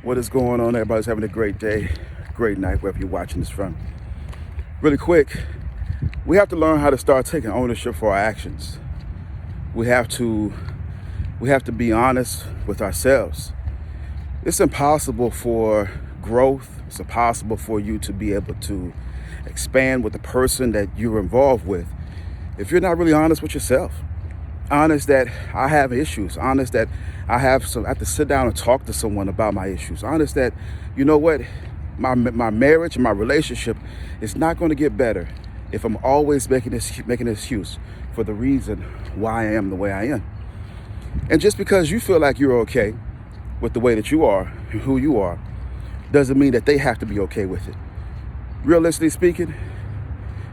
What is going on? Everybody's having a great day, great night, wherever you're watching this from. Really quick, we have to learn how to start taking ownership for our actions. We have to be honest with ourselves. It's impossible for growth. It's impossible for you to be able to expand with the person that you're involved with if you're not really honest with yourself. Honest that I have issues. Honest that I have to sit down and talk to someone about my issues. Honest that, you know what, my marriage and my relationship is not going to get better if I'm always making an excuse for the reason why I am the way I am. And just because you feel like you're okay with the way that you are and who you are, doesn't mean that they have to be okay with it. Realistically speaking,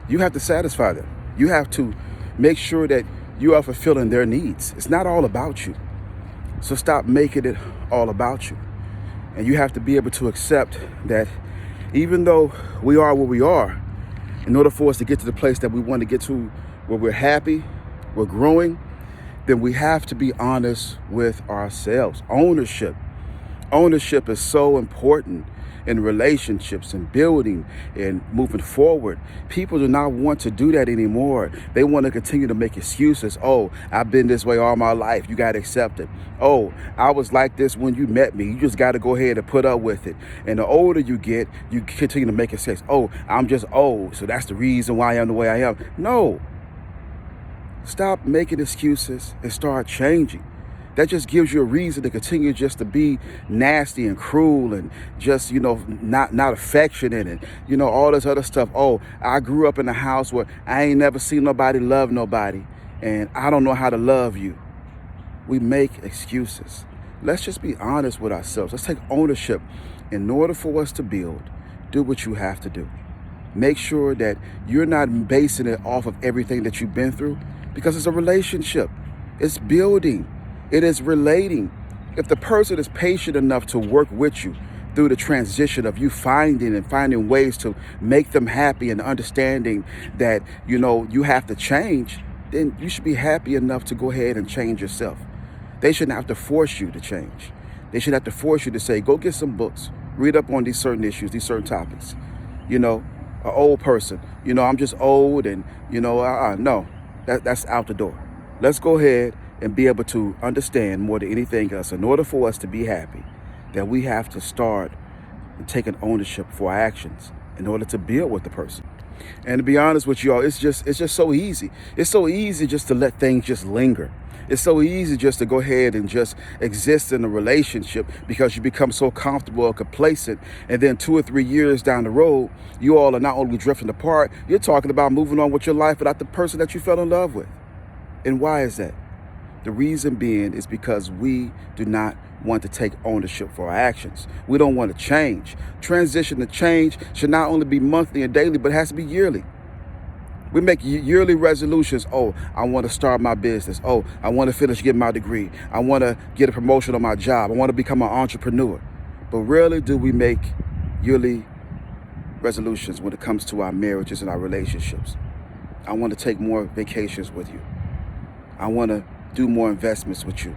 you have to satisfy them. You have to make sure that you are fulfilling their needs. It's not all about you. So stop making it all about you. And you have to be able to accept that even though we are where we are, in order for us to get to the place that we want to get to, where we're happy, we're growing, then we have to be honest with ourselves. Ownership is so important in relationships and building and moving forward. People do not want to do that anymore. They want to continue to make excuses. Oh, I've been this way all my life. You got to accept it. Oh, I was like this when you met me. You just got to go ahead and put up with it. And the older you get, you continue to make excuses. Oh, I'm just old, so that's the reason why I am the way I am. No. Stop making excuses and start changing. That just gives you a reason to continue just to be nasty and cruel and just, not affectionate and, all this other stuff. Oh, I grew up in a house where I ain't never seen nobody love nobody and I don't know how to love you. We make excuses. Let's just be honest with ourselves. Let's take ownership. In order for us to build, do what you have to do. Make sure that you're not basing it off of everything that you've been through because it's a relationship. It's building. It is relating. If the person is patient enough to work with you through the transition of you finding ways to make them happy and understanding that, you have to change, then you should be happy enough to go ahead and change yourself. They shouldn't have to force you to change. They should have to force you to say, go get some books, read up on these certain issues, these certain topics. An old person, I'm just old and, no, that's out the door. Let's go ahead and be able to understand more than anything else, in order for us to be happy, that we have to start taking ownership for our actions in order to build with the person. And to be honest with you all, it's just so easy. It's so easy just to let things just linger. It's so easy just to go ahead and just exist in a relationship because you become so comfortable or complacent. And then 2 or 3 years down the road, you all are not only drifting apart, you're talking about moving on with your life without the person that you fell in love with. And why is that? The reason being is because we do not want to take ownership for our actions. We don't want to change. Transition to change should not only be monthly and daily, but it has to be yearly. We make yearly resolutions. Oh, I want to start my business. Oh, I want to finish getting my degree. I want to get a promotion on my job. I want to become an entrepreneur. But rarely do we make yearly resolutions when it comes to our marriages and our relationships. I want to take more vacations with you. I want to do more investments with you.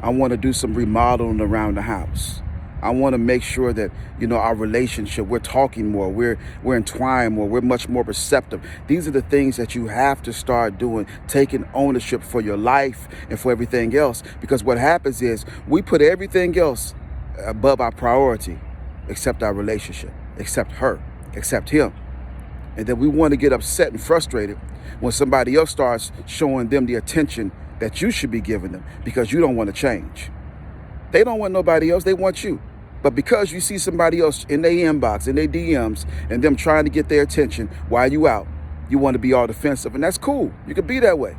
I want to do some remodeling around the house. I want to make sure that, our relationship, we're talking more, we're entwined more, we're much more receptive. These are the things that you have to start doing, taking ownership for your life and for everything else. Because what happens is we put everything else above our priority, except our relationship, except her, except him. And then we want to get upset and frustrated when somebody else starts showing them the attention that you should be giving them because you don't want to change. They don't want nobody else, they want you. But because you see somebody else in their inbox, in their DMs, and them trying to get their attention while you out, you want to be all defensive. And that's cool. You can be that way.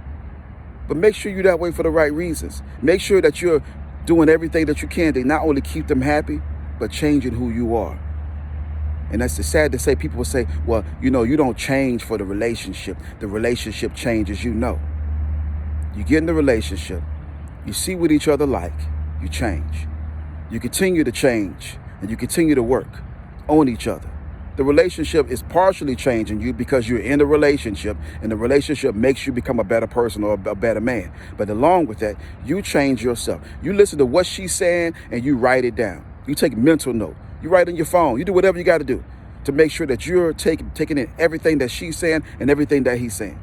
But make sure you're that way for the right reasons. Make sure that you're doing everything that you can to not only keep them happy, but changing who you are. And that's sad to say. People will say, well, you don't change for the relationship. The relationship changes, You get in the relationship, you see what each other like, you change. You continue to change and you continue to work on each other. The relationship is partially changing you because you're in a relationship and the relationship makes you become a better person or a better man. But along with that, you change yourself. You listen to what she's saying and you write it down. You take mental note. You write on your phone. You do whatever you got to do to make sure that you're taking in everything that she's saying and everything that he's saying.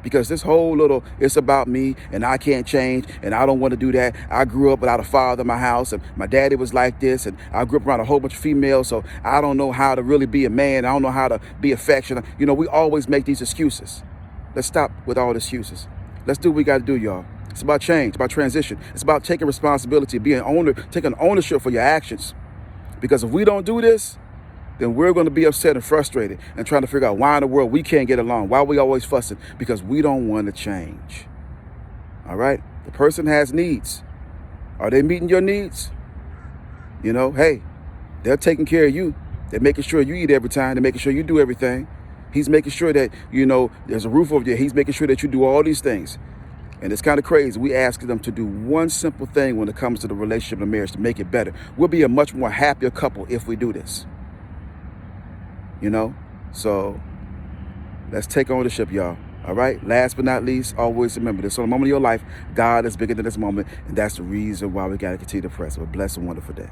Because this whole little, it's about me and I can't change and I don't want to do that. I grew up without a father in my house and my daddy was like this and I grew up around a whole bunch of females, so I don't know how to really be a man. I don't know how to be affectionate. You know, we always make these excuses. Let's stop with all the excuses. Let's do what we got to do, y'all. It's about change, about transition. It's about taking responsibility, taking ownership for your actions. Because if we don't do this, then we're going to be upset and frustrated and trying to figure out why in the world we can't get along, why we always fussing, because we don't want to change. All right? The person has needs. Are they meeting your needs? You know, hey, they're taking care of you. They're making sure you eat every time. They're making sure you do everything. He's making sure that, you know, there's a roof over your head. He's making sure that you do all these things. And it's kind of crazy. We ask them to do one simple thing when it comes to the relationship and marriage to make it better. We'll be a much more happier couple if we do this. You know, so let's take ownership, y'all. All right. Last but not least, always remember this. On a moment of your life, God is bigger than this moment. And that's the reason why we got to continue to press. Have a blessed and wonderful day.